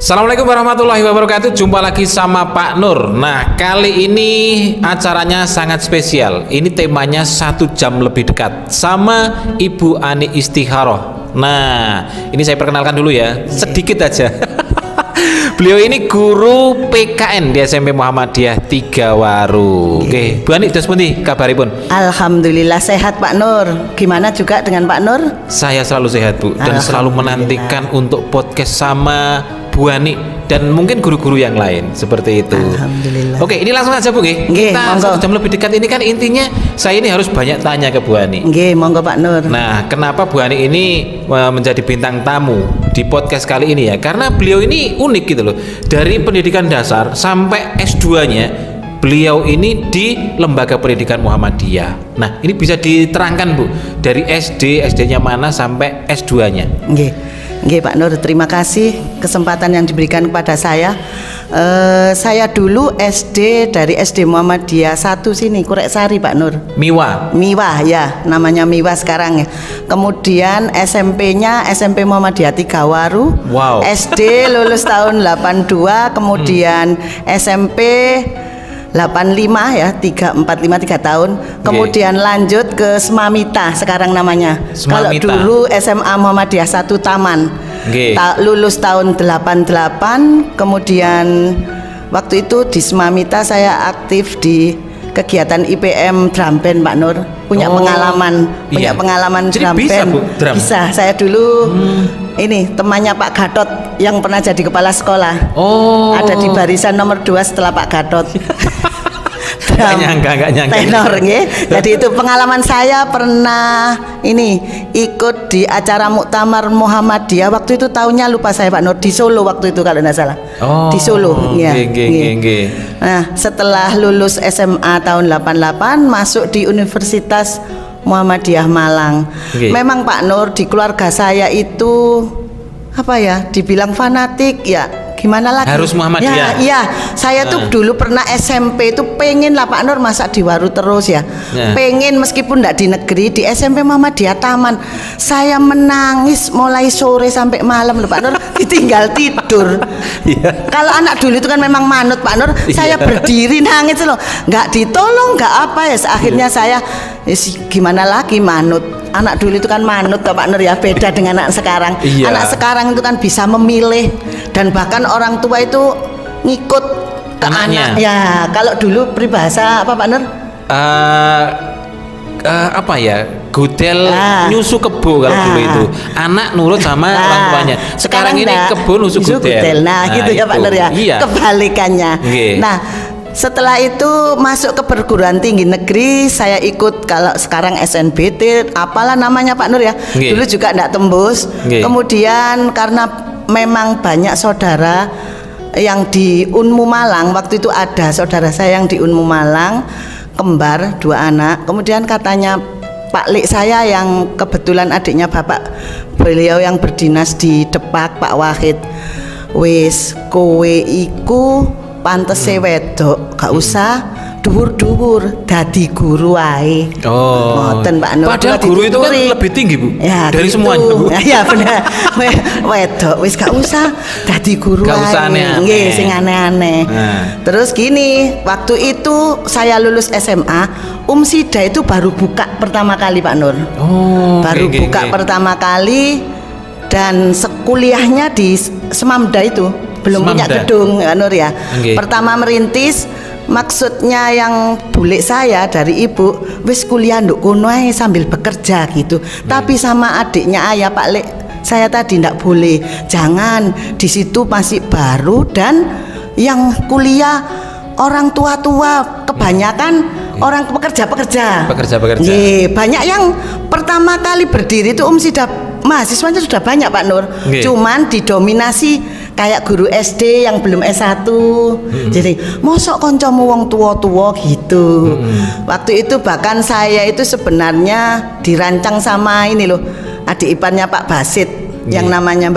Assalamualaikum warahmatullahi wabarakatuh. Jumpa lagi sama Pak Nur. Nah, kali ini acaranya sangat spesial. Ini temanya 1 jam lebih dekat sama Ibu Ani Istikharoh. Nah, ini saya perkenalkan dulu ya, sedikit aja. Beliau ini guru PKN di SMP Muhammadiyah Tigawaru. Oke, Bu Ani, terus pundi kabaripun? Alhamdulillah sehat Pak Nur. Gimana juga dengan Pak Nur? Saya selalu sehat, Bu, dan selalu menantikan untuk podcast sama Bu Ani dan mungkin guru-guru yang lain seperti itu. Alhamdulillah. Oke, ini langsung aja Bu, nggih. Kita 1 jam lebih dekat ini kan intinya saya ini harus banyak tanya ke Bu Ani. Nggih, monggo Pak Nur. Nah, kenapa Bu Ani ini menjadi bintang tamu di podcast kali ini ya? Karena beliau ini unik gitu loh. Dari pendidikan dasar sampai S2-nya beliau ini di Lembaga Pendidikan Muhammadiyah. Nah, ini bisa diterangkan Bu, dari SD-nya mana sampai S2-nya? Nggih Pak Nur, terima kasih kesempatan yang diberikan kepada saya. Saya dulu SD dari SD Muhammadiyah 1 sini, Kureksari Pak Nur. Miwah ya, namanya Miwah sekarang ya. Kemudian SMP-nya SMP Muhammadiyah Tigawaru. Wow. SD lulus tahun 82, kemudian SMP 85 ya, 3 tahun. Kemudian lanjut ke Semamita sekarang namanya. Kalau dulu SMA Muhammadiyah 1 Taman. Lulus tahun 88, kemudian waktu itu di Semamita saya aktif di kegiatan IPM drum band Pak Nur. Punya pengalaman jadi drum bisa, band. Bu, drum? Bisa. Saya dulu ini temannya Pak Gatot yang pernah jadi kepala sekolah. Ada di barisan nomor 2 setelah Pak Gatot. Gak nyangka. Tenor nggih. Jadi itu pengalaman saya pernah ini ikut di acara Muktamar Muhammadiyah. Waktu itu tahunnya lupa saya Pak Nur, di Solo waktu itu kalau tidak salah. Di Solo ya. Nah, setelah lulus SMA tahun 88 masuk di Universitas Muhammadiyah Malang. Memang Pak Nur, di keluarga saya itu apa ya, dibilang fanatik ya, gimana lagi? Harus Muhammadiyah. Ya, saya tuh dulu pernah SMP itu pengen lah Pak Nur masa di Waru terus ya. Pengen meskipun enggak di negeri, di SMP Muhammadiyah Taman. Saya menangis mulai sore sampai malam loh Pak Nur, ditinggal tidur. Kalau anak dulu itu kan memang manut Pak Nur, saya berdiri nangis loh, nggak ditolong, nggak apa ya. Akhirnya saya gimana lagi, manut. Anak dulu itu kan manut Pak Nur ya, beda dengan anak sekarang. Anak sekarang itu kan bisa memilih dan bahkan orang tua itu ngikut ke anak. Ya, kalau dulu peribahasa apa Pak Nur? Apa ya? Gudel nyusu kebo kalau dulu itu. Anak nurut sama orang tuanya. Sekarang ini kebo nyusu gudel. Nah, gitu ya Pak Nur ya. Kebalikannya. Nah, setelah itu masuk ke perguruan tinggi negeri, saya ikut kalau sekarang SNBT, apalah namanya Pak Nur ya. Dulu juga enggak tembus. Kemudian karena memang banyak saudara yang di Unmu Malang, waktu itu ada saudara saya yang di Unmu Malang, kembar 2 anak. Kemudian katanya Pak Lik saya yang kebetulan adiknya bapak beliau yang berdinas di Depak, Pak Wahid, wis kowe iku pantese wedok, gak usah dhuwur-dhuwur, dadi guru wae. Ngoten Pak Nur. Padahal guru itu kan lebih tinggi Bu, ya, dari gitu semuanya Bu. Ya benar. Wedok wis gak usah dadi guru wae. Gak usah aneh-aneh. Nggih, sing aneh-aneh. Terus gini, waktu itu saya lulus SMA, Sida itu baru buka pertama kali Pak Nur. Baru buka pertama kali dan sekuliahnya di Semamda itu. Belum punya gedung Pak Nur ya. Pertama merintis, maksudnya yang bule saya dari ibu wis kuliah nduk kono ae sambil bekerja gitu. Tapi sama adiknya ayah Pak Lek saya tadi ndak boleh. Jangan, di situ masih baru dan yang kuliah orang tua-tua, kebanyakan orang pekerja-pekerja. Banyak yang pertama kali berdiri itu Sida mahasiswanya sudah banyak Pak Nur. Cuman didominasi kayak guru SD yang belum S1. Jadi mosok koncomu wong tua-tua gitu. Waktu itu bahkan saya itu sebenarnya dirancang sama ini loh, adik iparnya Pak Basit yang namanya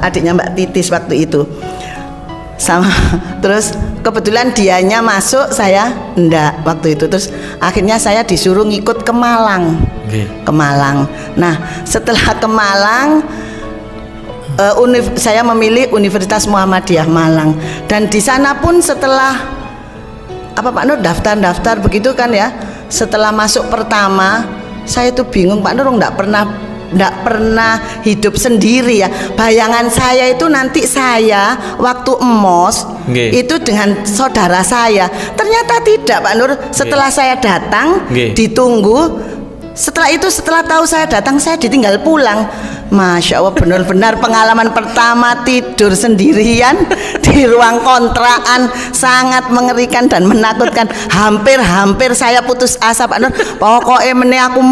adiknya Mbak Titis waktu itu. Sama terus kebetulan dianya masuk, saya enggak waktu itu. Terus akhirnya saya disuruh ngikut ke Malang. Ke Malang. Nah, setelah ke Malang Saya memilih Universitas Muhammadiyah Malang, dan di sana pun setelah apa Pak Nur daftar begitu kan ya, setelah masuk pertama saya itu bingung Pak Nur, nggak pernah hidup sendiri ya. Bayangan saya itu nanti saya waktu emos itu dengan saudara saya, ternyata tidak Pak Nur. Setelah saya datang ditunggu, setelah tahu saya datang saya ditinggal pulang. Masya Allah, benar-benar pengalaman pertama tidur sendirian di ruang kontrakan, sangat mengerikan dan menakutkan. Hampir saya putus asa Pak Nur. Pokoknya meneh aku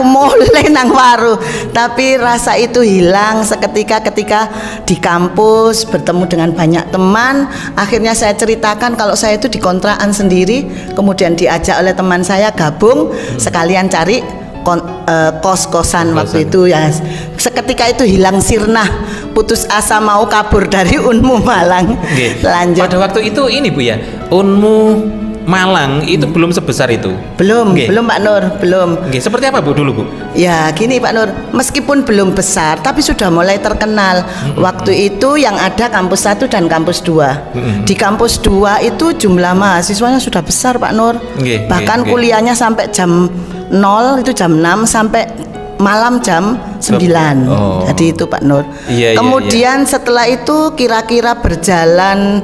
mulai nang waru. Tapi rasa itu hilang seketika ketika di kampus bertemu dengan banyak teman. Akhirnya saya ceritakan kalau saya itu di kontrakan sendiri, kemudian diajak oleh teman saya gabung sekalian cari kos-kosan waktu itu ya. Seketika itu hilang sirna, putus asa mau kabur dari Unmu Malang. Lanjut. Pada waktu itu ini Bu ya, Unmu Malang itu belum sebesar itu. Belum Pak Nur, belum. Seperti apa Bu dulu Bu? Ya gini Pak Nur, meskipun belum besar tapi sudah mulai terkenal. Waktu itu yang ada kampus 1 dan kampus 2. Di kampus 2 itu jumlah mahasiswanya sudah besar Pak Nur. Bahkan kuliahnya sampai jam 0 itu jam 6 sampai malam jam 9. Jadi itu Pak Nur. Kemudian setelah itu kira-kira berjalan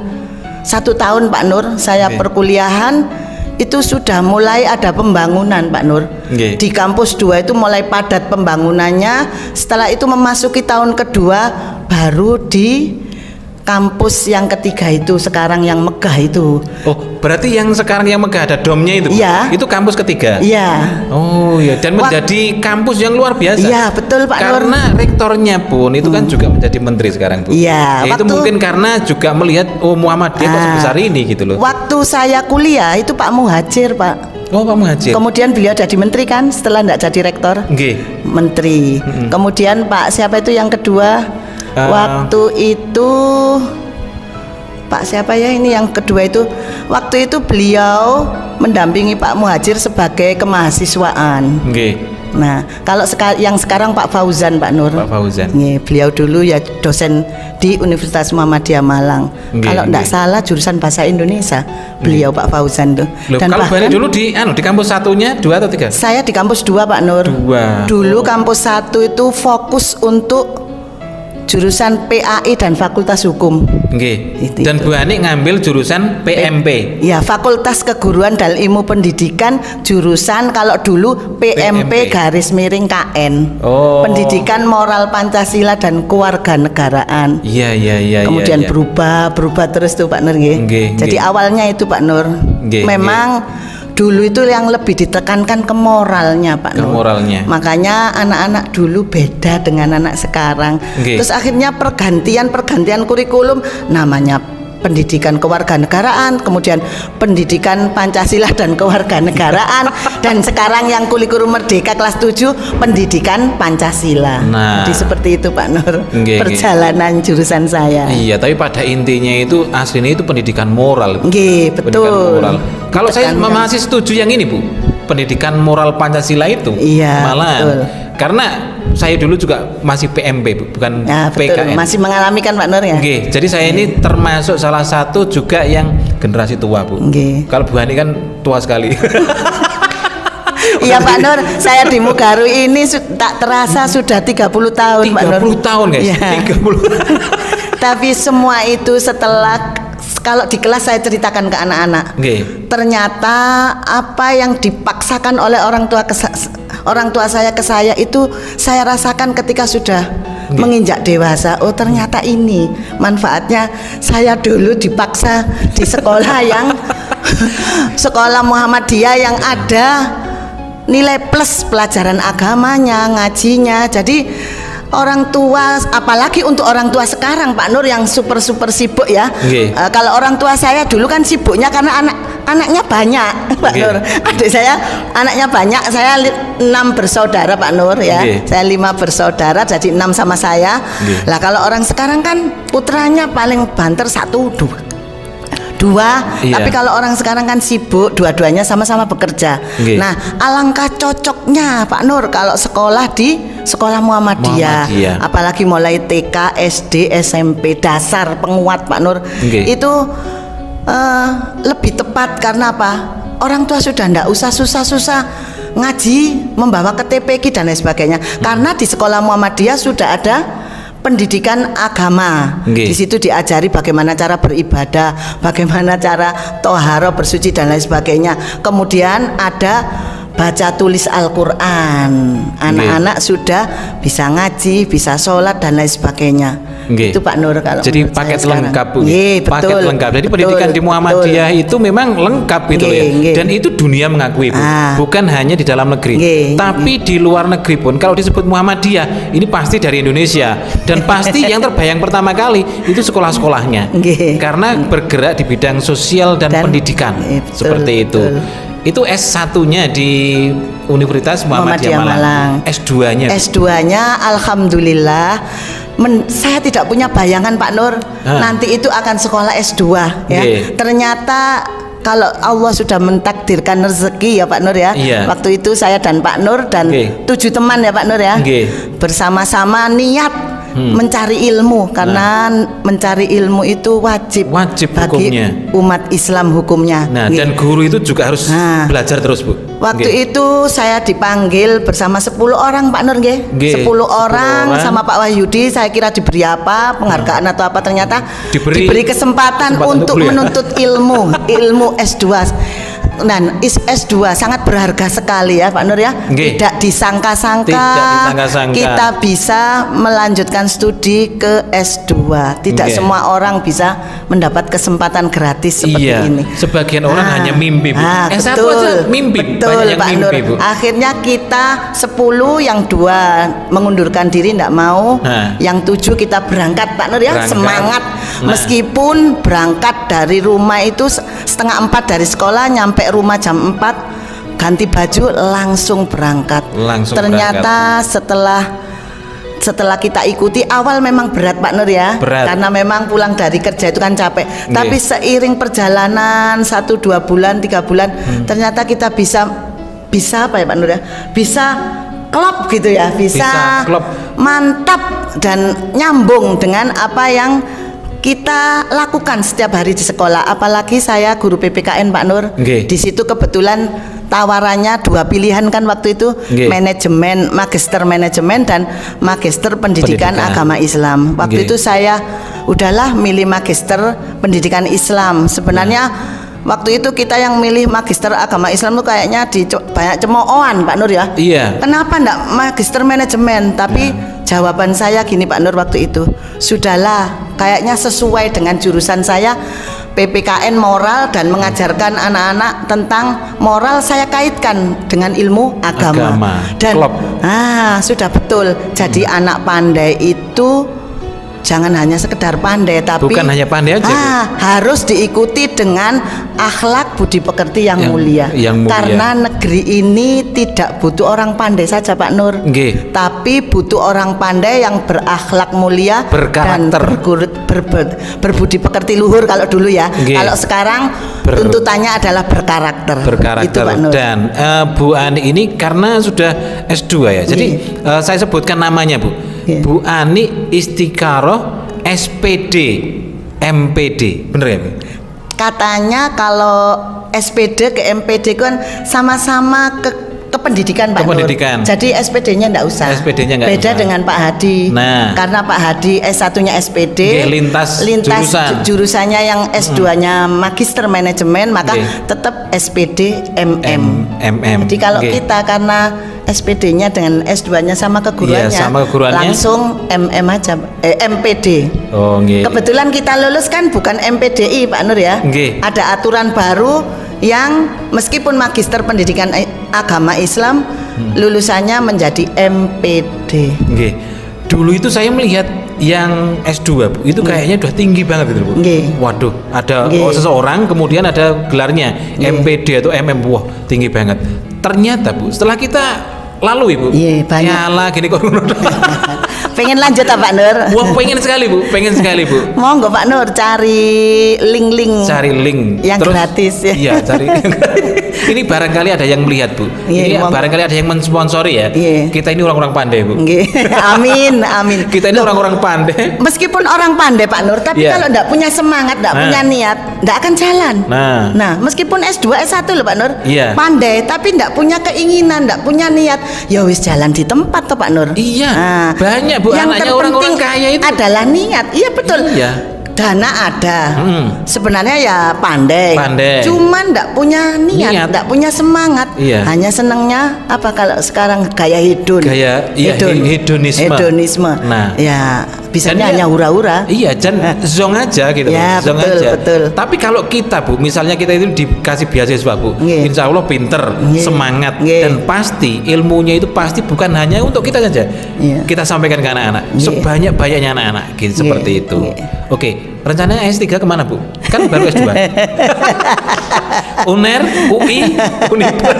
1 tahun Pak Nur, saya perkuliahan itu sudah mulai ada pembangunan Pak Nur. Di kampus 2 itu mulai padat pembangunannya. Setelah itu memasuki tahun kedua baru di kampus yang ketiga itu sekarang yang megah itu. Oh, berarti yang sekarang yang megah ada domnya itu? Iya. Itu kampus ketiga? Iya. Oh iya, dan menjadi kampus yang luar biasa. Iya betul Pak Nur. Karena rektornya pun itu kan juga menjadi menteri sekarang Bu. Iya. Itu mungkin karena juga melihat Muhammadiyah kok sebesar ini gitu loh. Waktu saya kuliah itu Pak Muhajir Pak. Oh Pak Muhajir. Kemudian beliau jadi menteri kan setelah tidak jadi rektor. Menteri. Kemudian Pak siapa itu yang kedua? Waktu itu Pak siapa ya ini yang kedua itu, waktu itu beliau mendampingi Pak Muhajir sebagai kemahasiswaan. Nah kalau yang sekarang Pak Fauzan Pak Nur. Pak Fauzan. Beliau dulu ya dosen di Universitas Muhammadiyah Malang. Kalau tidak salah jurusan bahasa Indonesia beliau Pak Fauzan tuh. Dan kalau bahkan dulu di kampus 1-nya 2 atau 3? Saya di kampus 2 Pak Nur. 2. Dulu kampus 1 itu fokus untuk jurusan PAI dan Fakultas Hukum. Dan Bu Ani ngambil jurusan PMP. Ya, Fakultas Keguruan dan Ilmu Pendidikan, jurusan kalau dulu PMP garis miring KN. Pendidikan Moral Pancasila dan Kewarganegaraan. Iya. Kemudian berubah terus tuh Pak Nur nggih. Jadi awalnya itu Pak Nur. Memang dulu itu yang lebih ditekankan ke moralnya Pak Nur. Moralnya. Makanya anak-anak dulu beda dengan anak sekarang. Terus akhirnya pergantian kurikulum, namanya pendidikan kewarganegaraan, kemudian pendidikan Pancasila dan kewarganegaraan, dan sekarang yang kurikulum Merdeka kelas 7 pendidikan Pancasila. Jadi seperti itu Pak Nur. Perjalanan jurusan saya. Iya, tapi pada intinya itu aslinya itu pendidikan moral. Betul. Moral. Kalau saya masih setuju yang ini Bu, pendidikan moral Pancasila itu. Malah betul. Karena saya dulu juga masih PMP Bu, bukan PKN. Masih mengalami kan Pak Nur ya. Jadi saya ini termasuk salah satu juga yang generasi tua Bu. Kalau Bu Hani kan tua sekali. Iya Pak Nur, saya di Mugaru ini tak terasa sudah 30 tahun Pak Nur. 30 tahun guys. 30. Tapi semua itu setelah, kalau di kelas saya ceritakan ke anak-anak, ternyata apa yang dipaksakan oleh orang tua saya ke saya itu saya rasakan ketika sudah menginjak dewasa. Oh ternyata ini manfaatnya. Saya dulu dipaksa di sekolah yang sekolah Muhammadiyah yang ada nilai plus pelajaran agamanya, ngajinya. Jadi orang tua, apalagi untuk orang tua sekarang Pak Nur yang super sibuk ya. Kalau orang tua saya dulu kan sibuknya karena anaknya banyak Pak Nur. Adik saya anaknya banyak, saya 6 bersaudara Pak Nur ya. Saya 5 bersaudara, jadi 6 sama saya. Lah kalau orang sekarang kan putranya paling banter 1, 2 dua. Iya. Tapi kalau orang sekarang kan sibuk, dua-duanya sama-sama bekerja. Nggih. Nah, alangkah cocoknya Pak Nur kalau sekolah di sekolah Muhammadiyah. Apalagi mulai TK, SD, SMP, dasar penguat Pak Nur. Nggih. Itu lebih tepat karena apa? Orang tua sudah ndak usah susah-susah ngaji, membawa KTP dan lain sebagainya. Karena di sekolah Muhammadiyah sudah ada pendidikan agama. Nggih. Di situ diajari bagaimana cara beribadah, bagaimana cara toharo, bersuci dan lain sebagainya. Kemudian ada baca tulis Al-Quran. Anak-anak sudah bisa ngaji, bisa sholat dan lain sebagainya. Nggih. Itu Pak Nur kalau jadi menurut paket saya lengkap Bu. Nggih, Paket betul, lengkap. Jadi betul, pendidikan di Muhammadiyah betul. itu memang lengkap gitu loh ya. Nggih, nggih. Dan itu dunia mengakui Bu. Bukan hanya di dalam negeri. Nggih, tapi di luar negeri pun kalau disebut Muhammadiyah ini pasti dari Indonesia. Dan pasti yang terbayang pertama kali itu sekolah-sekolahnya. Nggih. Karena bergerak di bidang sosial dan pendidikan. Betul, Seperti itu. betul. Itu S1-nya di Universitas Muhammadiyah Malang. S2-nya. S2-nya alhamdulillah saya tidak punya bayangan Pak Nur nanti itu akan sekolah S2 ya. Ternyata kalau Allah sudah mentakdirkan rezeki ya Pak Nur ya. Waktu itu saya dan Pak Nur dan 7 teman ya Pak Nur ya. Bersama-sama niat mencari ilmu karena mencari ilmu itu wajib bagi hukumnya. umat Islam hukumnya. Nah, dan guru itu juga harus belajar terus Bu. Waktu itu saya dipanggil bersama 10 orang Pak Nur nggih. 10 orang sama Pak Wahyudi, saya kira diberi apa penghargaan atau apa, ternyata diberi kesempatan untuk menuntut ilmu S2. Dan S2 sangat berharga sekali ya Pak Nur ya. Tidak disangka-sangka kita bisa melanjutkan studi ke S2. Tidak semua orang bisa mendapat kesempatan gratis seperti ini. Sebagian orang hanya mimpi Bu. S1 betul, aja mimpi. Betul Pak Nur. Akhirnya kita 10, yang 2 mengundurkan diri tidak mau, yang 7 kita berangkat Pak Nur ya. Semangat. Meskipun berangkat dari rumah itu 3:30 dari sekolah, nyampe rumah jam 4, ganti baju langsung berangkat. Ternyata setelah kita ikuti, awal memang berat Pak Nur ya. Karena memang pulang dari kerja itu kan capek. Tapi seiring perjalanan 1-2 bulan 3 bulan ternyata kita bisa apa ya Pak Nur ya, bisa klop gitu ya, bisa mantap dan nyambung dengan apa yang kita lakukan setiap hari di sekolah. Apalagi saya guru PPKN Pak Nur. Di situ kebetulan tawarannya 2 pilihan kan waktu itu, manajemen, magister manajemen dan magister pendidikan agama Islam. Waktu itu saya udahlah milih magister pendidikan Islam. Sebenarnya waktu itu kita yang milih magister agama Islam tuh kayaknya banyak cemoohan Pak Nur ya. Kenapa enggak magister manajemen? Tapi jawaban saya gini Pak Nur waktu itu, sudahlah, kayaknya sesuai dengan jurusan saya, PPKN moral dan mengajarkan anak-anak tentang moral, saya kaitkan dengan ilmu agama. Dan sudah betul. Jadi anak pandai itu jangan hanya sekedar pandai, tapi bukan hanya pandai aja, harus diikuti dengan akhlak budi pekerti yang mulia. Karena negeri ini tidak butuh orang pandai saja Pak Nur, tapi butuh orang pandai yang berakhlak mulia, berkarakter, dan berbudi pekerti luhur kalau dulu ya. Kalau sekarang tuntutannya adalah berkarakter. Itu Pak Nur. Dan Bu Ani ini karena sudah S2 ya, jadi saya sebutkan namanya Bu. Bu Ani Istikharoh SPD MPD, bener ya Bu? Katanya kalau SPD ke MPD kan sama-sama ke pendidikan Pak Nur. Jadi SPD-nya enggak usah. Beda dengan Pak Hadi. Karena Pak Hadi S1-nya SPD, lintas jurusannya yang S2-nya magister manajemen, maka tetap SPD MM. Jadi kalau kita karena SPD-nya dengan S2-nya sama keguruannya, langsung MM aja, MPD. Kebetulan kita lulus kan bukan MPDI Pak Nur ya. Ada aturan baru yang meskipun magister pendidikan agama Islam, lulusannya menjadi MPD. Dulu itu saya melihat yang S2 Bu, itu kayaknya udah tinggi banget gitu Bu. Waduh, ada seseorang kemudian ada gelarnya MPD atau MM, wah tinggi banget. Ternyata Bu, setelah kita lalu Ibu, banyak. nyala gini kok. Pengen lanjut Pak Nur? Wah, pengen sekali Bu, Monggo Pak Nur cari link-link. Cari link yang terus, gratis ya. Iya, cari. Ini barangkali ada yang melihat Bu. Ini barangkali ada yang mensponsori ya. Kita ini orang-orang pandai Bu. Amin. Kita ini orang-orang pandai. Meskipun orang pandai Pak Nur, tapi kalau enggak punya semangat, enggak punya niat, enggak akan jalan. Nah, meskipun S2, S1 loh Pak Nur. Pandai tapi enggak punya keinginan, enggak punya niat, ya wis jalan di tempat toh Pak Nur. Iya. Banyak Bu anaknya orang-orang kaya itu adalah niat. Iya betul. Iya. Dana ada, sebenarnya ya pandai. Cuman ndak punya niat, ndak punya semangat. Hanya senangnya apa kalau sekarang gaya hedonisme. Nah, ya bisanya hanya hura-hura. Iya, dan zong aja gitu. Ya, zong betul, aja. Betul. Tapi kalau kita Bu, misalnya kita itu dikasih beasiswa Bu, insya Allah pinter, semangat, dan pasti ilmunya itu pasti bukan hanya untuk kita saja. Kita sampaikan ke anak-anak, sebanyak-banyaknya anak-anak, gitu seperti itu. Oke. Rencananya S3 kemana Bu? Kan baru S2. UNER, UI, Unipar,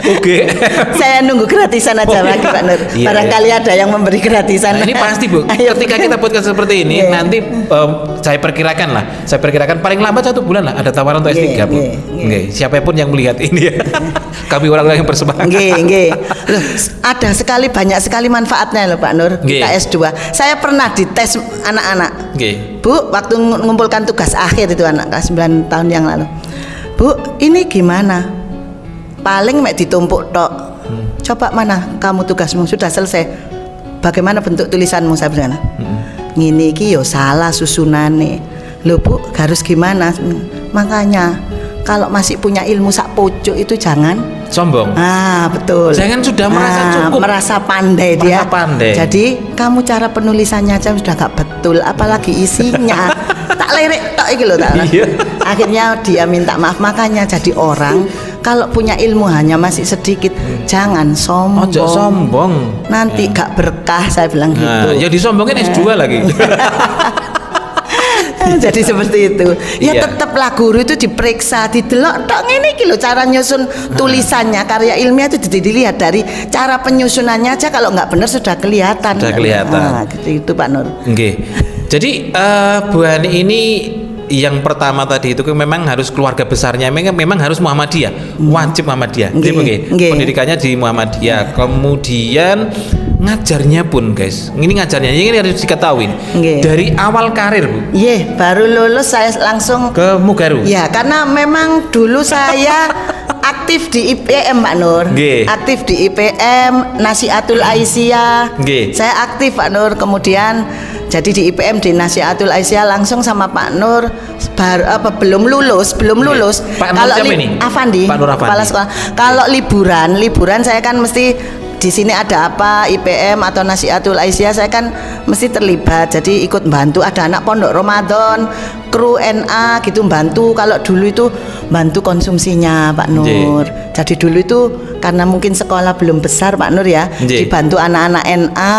UGM. Saya nunggu gratisan aja lagi Pak Nur. Barangkali ada yang memberi gratisan. Nah, ini pasti Bu. Ketika kita podcast seperti ini, nanti saya perkirakan paling lambat 1 bulan lah ada tawaran untuk S3 Bu. Siapapun yang melihat ini ya. Kami orang-orang yang bersemangat. Loh, ada banyak sekali manfaatnya loh Pak Nur. Kita S2. Saya pernah dites anak-anak. Bu, waktu mengumpulkan tugas akhir itu anak kelas 9 tahun yang lalu. Bu, ini gimana? Paling mek ditumpuk tok. Coba mana kamu tugasmu sudah selesai. Bagaimana bentuk tulisanmu saya bilang. Ngini iki yo salah susunane. Loh Bu, harus gimana? Makanya kalau masih punya ilmu sak pojok itu jangan sombong. Betul. Jangan sudah merasa cukup, merasa pandai dia. Jadi kamu cara penulisannya aja sudah gak betul, apalagi isinya. Tak lirik tok iki lho tak. Akhirnya dia minta maaf. Makanya jadi orang kalau punya ilmu hanya masih sedikit, jangan sombong. Ojo sombong. Nanti gak berkah saya bilang gitu. Ya disombongin S2 lagi. Jadi seperti itu. Ya tetaplah guru itu diperiksa, didelok tok ngene iki lho cara nyusun tulisannya. Karya ilmiah itu dilihat dari cara penyusunannya aja, kalau nggak benar sudah kelihatan. Gitu itu Pak Nur. Jadi Bu Hani ini yang pertama tadi itu memang harus keluarga besarnya memang harus Muhammadiyah, wajib Muhammadiyah. Pendidikannya di Muhammadiyah. Kemudian ngajarnya pun guys, ini harus diketahui dari awal karir Bu. Baru lulus saya langsung ke Mugaru. Ya, karena memang dulu saya aktif di IPM Pak Nur. Aktif di IPM, Nasihatul Aisyah. Saya aktif Pak Nur. Kemudian jadi di IPM di Nasihatul Aisyah langsung sama Pak Nur belum lulus. Pak Nur siapa ini? Afandi, Pak Nur Afandi. Kepala sekolah. Kalau liburan saya kan mesti di sini ada apa IPM atau Nasihatul Aisyah, saya kan mesti terlibat, jadi ikut bantu. Ada anak pondok Ramadan, kru NA gitu bantu. Kalau dulu itu bantu konsumsinya Pak Nur. Jadi dulu itu karena mungkin sekolah belum besar Pak Nur ya, dibantu anak-anak NA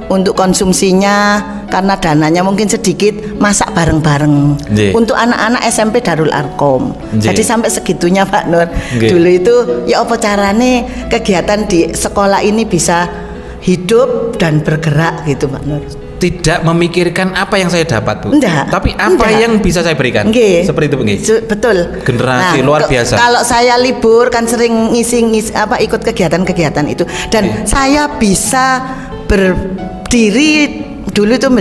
untuk konsumsinya, karena dananya mungkin sedikit, masak bareng-bareng untuk anak-anak SMP Darul Arkom. Jadi sampai segitunya Pak Nur. Dulu itu ya apa carane kegiatan di sekolah ini bisa hidup dan bergerak gitu Pak Nur. Tidak memikirkan apa yang saya dapat Bu, tapi apa yang bisa saya berikan. Seperti itu Bu. Betul. Generasi luar biasa. Kalau saya libur kan sering ngisi ikut kegiatan-kegiatan itu, dan saya bisa berdiri dulu tuh.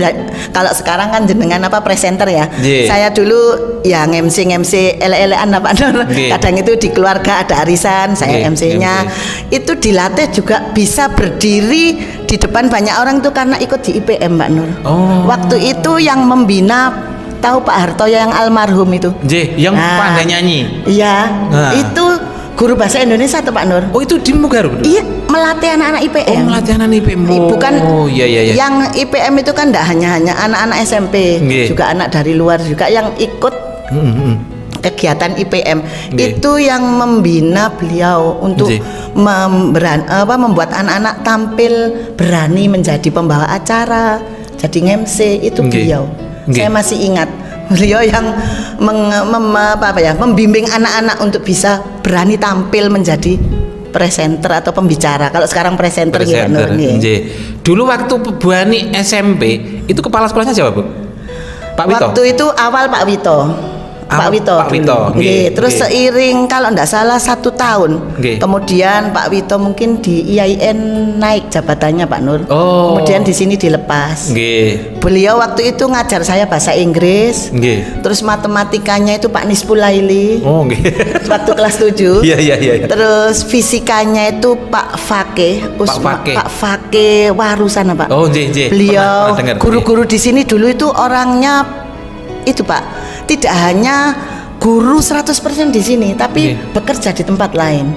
Kalau sekarang kan jenengan presenter ya. Saya dulu ya MC ele-elean Pak Nur. Kadang itu di keluarga ada arisan, saya MC-nya. Itu dilatih juga bisa berdiri di depan banyak orang tuh karena ikut di IPM Pak Nur. Waktu itu yang membina, tahu Pak Hartoyo yang almarhum itu? Yang pandai nyanyi. Iya. Itu guru bahasa Indonesia tuh Pak Nur. Itu di Mugaru? Iya, melatih anak-anak IPM. Melatih anak IPM. Bukan. Yang IPM itu kan tidak hanya anak-anak SMP, juga anak dari luar juga yang ikut kegiatan IPM. Itu yang membina beliau untuk membuat anak-anak tampil berani menjadi pembawa acara, jadi MC itu beliau. Saya masih ingat beliau yang membimbing anak-anak untuk bisa berani tampil menjadi presenter atau pembicara. Kalau sekarang presenter gitu Pak Nur. Nggih. Dulu waktu Bu Ani SMP, itu kepala sekolahnya siapa, Bu? Pak Wito. Waktu itu awal Pak Wito. Pak Wito. Nggih. Terus seiring kalau enggak salah 1 tahun. Kemudian Pak Wito mungkin di IAIN naik jabatannya Pak Nur. Kemudian di sini dilepas. Beliau waktu itu ngajar saya bahasa Inggris. Terus matematikanya itu Pak Nispulaili. Waktu kelas 7. Iya. Terus fisikanya itu Pak Fakih. Pak Fakih Warusana Pak. Beliau guru-guru di sini dulu itu orangnya itu Pak. Tidak hanya guru 100% di sini, tapi bekerja di tempat lain.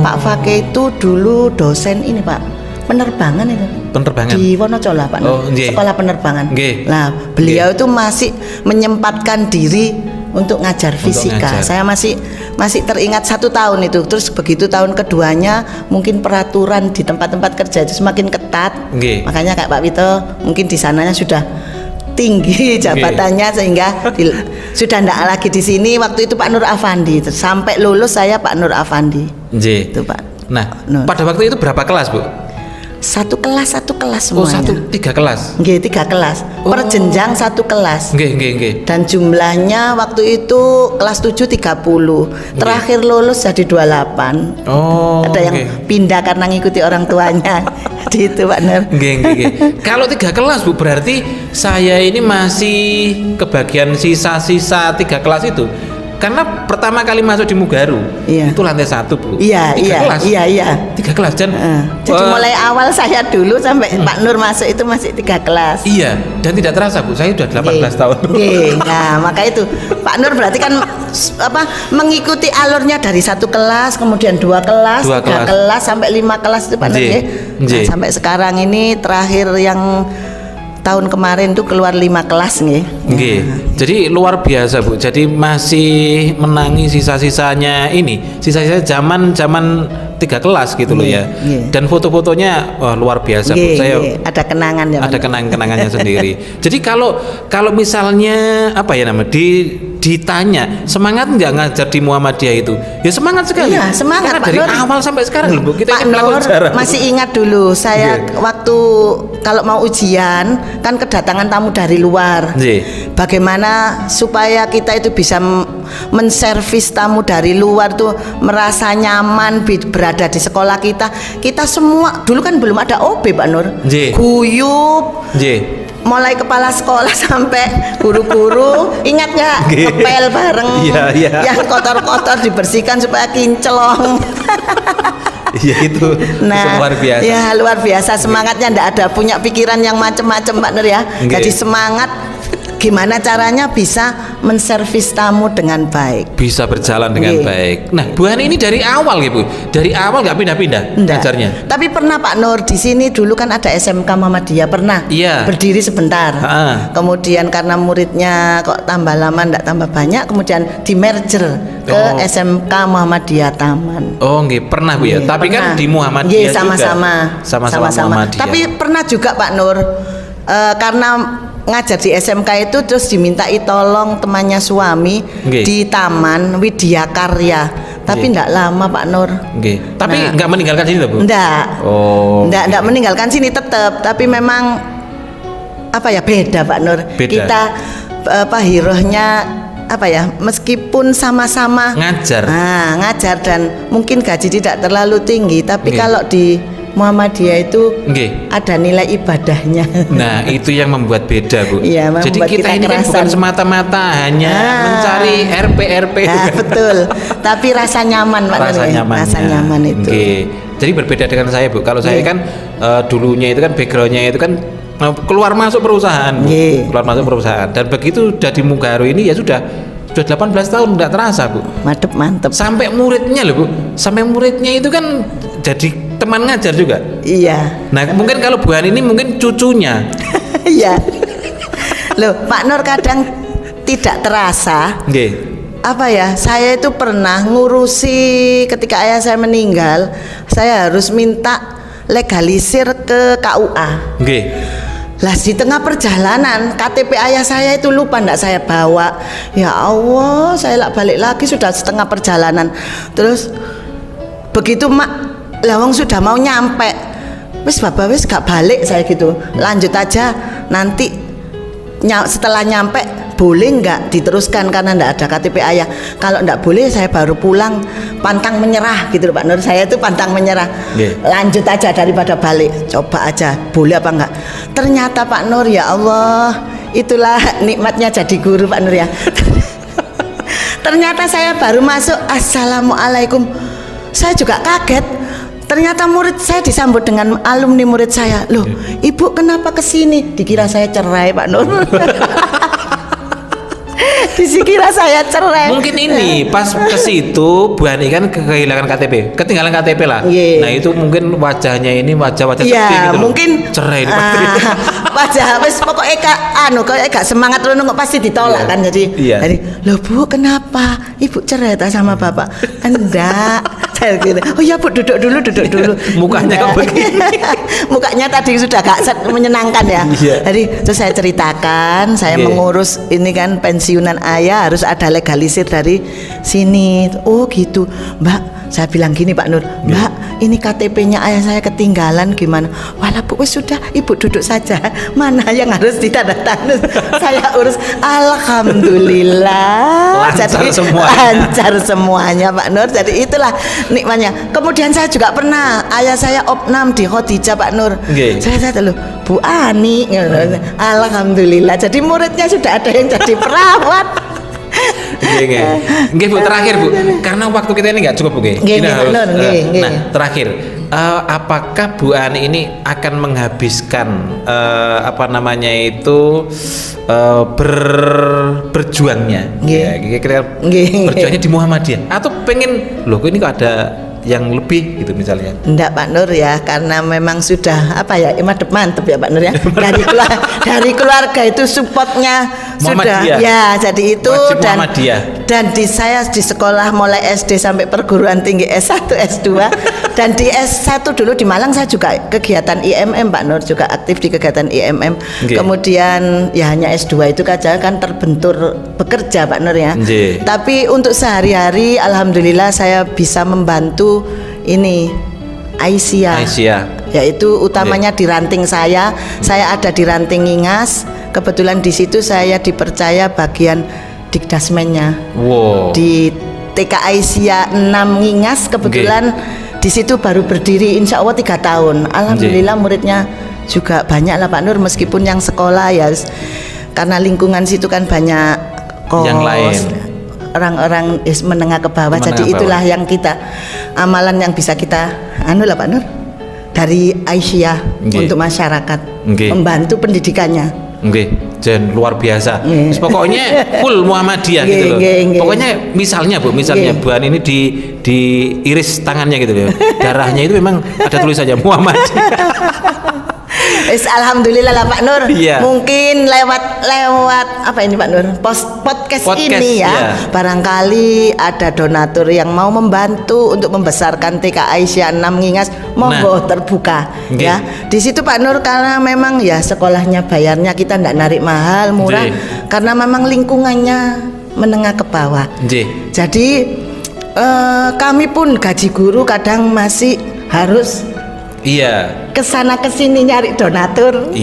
Pak Fakih itu dulu dosen ini Pak, penerbangan itu. Di Wonocolo Pak, sekolah penerbangan. Nah, beliau itu masih menyempatkan diri untuk ngajar fisika. Saya masih teringat 1 tahun itu. Terus begitu tahun keduanya, mungkin peraturan di tempat-tempat kerja itu semakin ketat. Makanya kayak Pak Wito, mungkin di sananya sudah tinggi jabatannya sehingga sudah tidak lagi di sini. Waktu itu Pak Nur Afandi, sampai lulus saya Pak Nur Afandi. Itu Pak. Nah, pada waktu itu berapa kelas Bu? Satu kelas semuanya. 3 kelas. 3 kelas. Per jenjang 1 kelas. Dan jumlahnya waktu itu kelas 7 30. Terakhir lulus jadi 28. Ada yang pindah karena ngikuti orang tuanya. Itu Pak Nur. Kalau 3 kelas Bu, berarti saya ini masih kebagian sisa-sisa 3 kelas itu. Karena pertama kali masuk di Mugaru itu lantai 1 Bu. 3 kelas. 3 kelas dan jadi mulai awal saya dulu sampai Pak Nur masuk itu masih 3 kelas. Iya, dan tidak terasa Bu, saya sudah 18 tahun. Nah, maka itu Pak Nur berarti kan mengikuti alurnya dari 1 kelas, kemudian 2 kelas, 3 kelas sampai 5 kelas itu Pak Nur. Nah, sampai sekarang ini terakhir yang tahun kemarin tuh keluar 5 kelas nih. Jadi luar biasa Bu. Jadi masih menangi sisa-sisanya ini, sisa-sisa zaman 3 kelas gitu loh ya. Dan foto-fotonya luar biasa Bu. Saya ada kenangan ya. Ada kenangannya sendiri. Jadi kalau misalnya apa ya namanya ditanya semangat nggak ngajar di Muhammadiyah itu? Ya semangat sekali. Iya, semangat Karena dari awal sampai sekarang loh Bu. Kita Pak Nur masih ingat dulu saya waktu kalau mau ujian kan kedatangan tamu dari luar. Bagaimana supaya kita itu bisa menservis tamu dari luar tuh merasa nyaman berada di sekolah kita. Kita semua dulu kan belum ada OB Pak Nur. Guyup. Mulai kepala sekolah sampai guru-guru, ingat nggak ngepel bareng, yang kotor-kotor dibersihkan supaya kinclong. Itu luar biasa. Ya luar biasa semangatnya, ndak ada punya pikiran yang macam-macam Pak Nur ya. Jadi semangat gimana caranya bisa menservis tamu dengan baik, bisa berjalan dengan baik. Nah, Bu Ani ini dari awal gitu, dari awal nggak pindah-pindah ngajarnya. Tapi pernah Pak Nur di sini dulu kan ada SMK Muhammadiyah pernah berdiri sebentar. Kemudian karena muridnya kok tambah lama ndak tambah banyak, kemudian di merger ke SMK Muhammadiyah Taman. Pernah Bu ya. Tapi kan di Muhammadiyah sama-sama. Tapi pernah juga Pak Nur karena ngajar di SMK itu terus dimintai tolong temannya suami di Taman Widya Karya. Tapi enggak lama Pak Nur. Tapi enggak meninggalkan sini loh Bu? Enggak meninggalkan sini tetap. Tapi memang apa ya beda Pak Nur. Kita hirohnya apa ya, meskipun sama-sama ngajar dan mungkin gaji tidak terlalu tinggi, tapi kalau di Muhammadiyah itu ada nilai ibadahnya. Nah, itu yang membuat beda Bu. Jadi kita ini kan bukan semata-mata hanya mencari RP. Betul. Tapi rasa nyaman Pak. Rasa nyaman itu. Jadi berbeda dengan saya Bu. Kalau saya kan dulunya itu kan backgroundnya itu kan keluar masuk perusahaan Bu. Keluar masuk perusahaan. Dan begitu udah di Mugaru ini ya sudah 18 tahun nggak terasa Bu. Mantep. Sampai muridnya loh Bu. Sampai muridnya itu kan jadi teman ngajar juga. Nah mungkin kalau Bu Ani ini mungkin cucunya. Loh Pak Nur kadang tidak terasa. Apa ya, saya itu pernah ngurusi ketika ayah saya meninggal, saya harus minta legalisir ke KUA. Lah di tengah perjalanan KTP ayah saya itu lupa ndak saya bawa. Ya Allah, saya balik lagi sudah setengah perjalanan. Terus Begitu mak lawang sudah mau nyampe, wis bapak wis gak balik saya gitu, lanjut aja nanti setelah nyampe boleh nggak diteruskan karena nggak ada KTP ayah. Kalau nggak boleh saya baru pulang, pantang menyerah gitu loh Pak Nur. Saya itu pantang menyerah, lanjut aja daripada balik, coba aja boleh apa enggak. Ternyata Pak Nur, ya Allah, itulah nikmatnya jadi guru Pak Nur ya. Ternyata saya baru masuk, assalamualaikum, saya juga kaget. Ternyata murid saya disambut dengan alumni murid saya. Loh, ibu kenapa kesini? Dikira saya cerai Pak Nur. Dikira saya cerai. Mungkin ini pas ke situ Bu Ani kan kehilangan KTP, ketinggalan KTP lah. Nah itu mungkin wajahnya ini wajah-wajah ya, sedih gitu mungkin loh. Cerai ini wajah wis pokoknya kayak semangat lu kok pasti ditolak kan. Jadi loh Bu, kenapa ibu cerai sama bapak? Enggak. Saya gitu. Oh ya Bu, duduk dulu. Mukanya kok begini. Mukanya tadi sudah gak menyenangkan ya. Jadi terus saya ceritakan, saya mengurus ini kan pensiunan ayah harus ada legalisir dari sini. Oh gitu Mbak, saya bilang gini Pak Nur, Mbak ini KTP-nya ayah saya ketinggalan gimana? Walah Bu, sudah ibu duduk saja, mana yang harus ditandatangani saya urus. Alhamdulillah lancar semuanya Pak Nur. Jadi itulah nikmatnya. Kemudian saya juga pernah, ayah saya opnam di Khadijah Pak Nur. Saya kata loh Bu Ani, alhamdulillah. Jadi muridnya sudah ada yang jadi perawat. Nggih Bu, terakhir Bu, karena waktu kita ini nggak cukup Bu. Nah terakhir, apakah Bu Ani ini akan menghabiskan berjuangnya, berjuangnya di Muhammadiyah, atau pengen loh ini kok ada yang lebih gitu misalnya? Enggak Pak Nur ya, karena memang sudah mantep ya Pak Nur ya. Dari keluarga itu supportnya sudah ya, jadi itu dan saya di sekolah mulai SD sampai perguruan tinggi S1 S2 dan di S1 dulu di Malang saya juga kegiatan IMM Pak Nur, juga aktif di kegiatan IMM. Kemudian ya hanya S2 itu saja kan terbentur bekerja Pak Nur ya. Tapi untuk sehari-hari alhamdulillah saya bisa membantu ini Aisyah, yaitu utamanya di ranting saya ada di ranting Ngingas. Kebetulan di situ saya dipercaya bagian dikdasmennya. Di TK Aisyah 6 Ngingas kebetulan di situ baru berdiri insya Allah 3 tahun. Alhamdulillah muridnya juga banyak lah Pak Nur, meskipun yang sekolah ya karena lingkungan situ kan banyak yang lain, orang-orang menengah ke bawah. Jadi itulah yang kita amalan yang bisa kita lah Pak Nur dari Aisyah untuk masyarakat, membantu pendidikannya. Dan luar biasa. Pokoknya full Muhammadiyah gitu loh. Pokoknya misalnya Bu Ani ini diiris tangannya gitu loh. Darahnya itu memang ada tulisannya Muhammadiyah. Alhamdulillah lah Pak Nur. Mungkin lewat apa ini Pak Nur, podcast ini ya, barangkali ada donatur yang mau membantu untuk membesarkan TK Aisyah 6 Ngingas, monggo terbuka ya. Di situ Pak Nur, karena memang ya sekolahnya bayarnya kita enggak narik mahal, murah, karena memang lingkungannya menengah ke bawah. Jadi kami pun gaji guru kadang masih harus kesana kesini nyari donatur.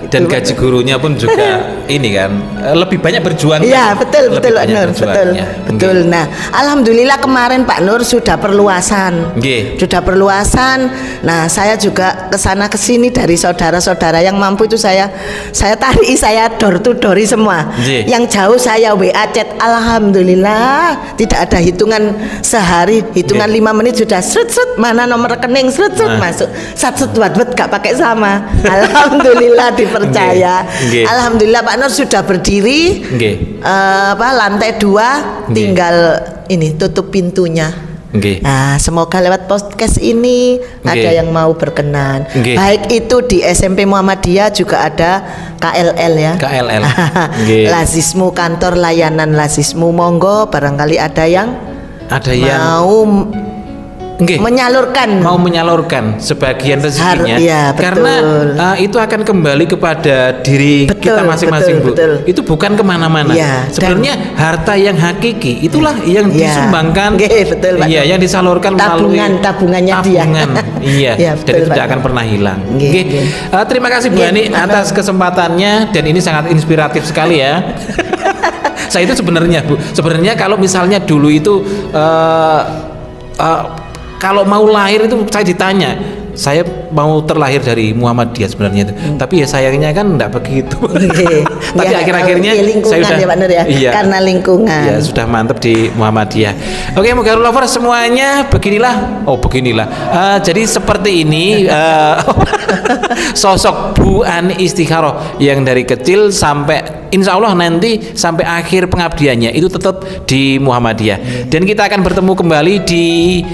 Dan gaji gurunya pun juga ini kan lebih banyak berjuang. Betul Nur. Nah, alhamdulillah kemarin Pak Nur sudah perluasan. Nah, saya juga kesana kesini dari saudara-saudara yang mampu itu saya tarik, saya door to door semua. Yang jauh saya WA chat. Alhamdulillah tidak ada hitungan sehari, hitungan 5 menit sudah srut mana nomor rekening srut masuk. Sat buat gak pakai sama. Alhamdulillah dipercaya. Alhamdulillah Pak Nur sudah berdiri. Lantai 2 tinggal ini tutup pintunya. Nah, semoga lewat podcast ini ada yang mau berkenan. Baik itu di SMP Muhammadiyah juga ada KLL ya. Lazismu, kantor layanan lazismu, monggo barangkali ada yang mau Nggih. Mau menyalurkan sebagian rezekinya iya, karena itu akan kembali kepada diri kita masing-masing, Bu. Itu bukan kemana-mana. Ya, sebenarnya harta yang hakiki itulah yang disumbangkan, betul, iya, yang disalurkan melalui tabungannya dia. Iya, ya, dan itu tidak akan pernah hilang. Terima kasih Bu Ani atas kesempatannya, dan ini sangat inspiratif sekali ya. Saya itu sebenarnya Bu, kalau misalnya dulu itu kalau mau lahir itu saya ditanya, saya mau terlahir dari Muhammadiyah sebenarnya itu. Tapi ya sayangnya kan enggak begitu. Tapi akhir-akhirnya saya udah ya, Pak Nur, ya? Iya, karena lingkungan. Ya, sudah mantap di Muhammadiyah. Oke, Mugarul Lovers semuanya, beginilah. Jadi seperti ini sosok Bu Ani Istikharoh yang dari kecil sampai insya Allah nanti sampai akhir pengabdiannya itu tetap di Muhammadiyah. Dan kita akan bertemu kembali di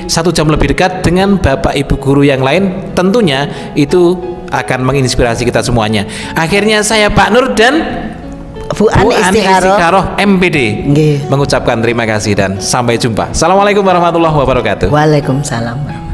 1 jam lebih dekat dengan Bapak Ibu guru yang lain. Tentunya itu akan menginspirasi kita semuanya. Akhirnya saya Pak Nur dan Bu Ani Istikharoh MPD mengucapkan terima kasih dan sampai jumpa. Assalamualaikum warahmatullahi wabarakatuh. Waalaikumsalam.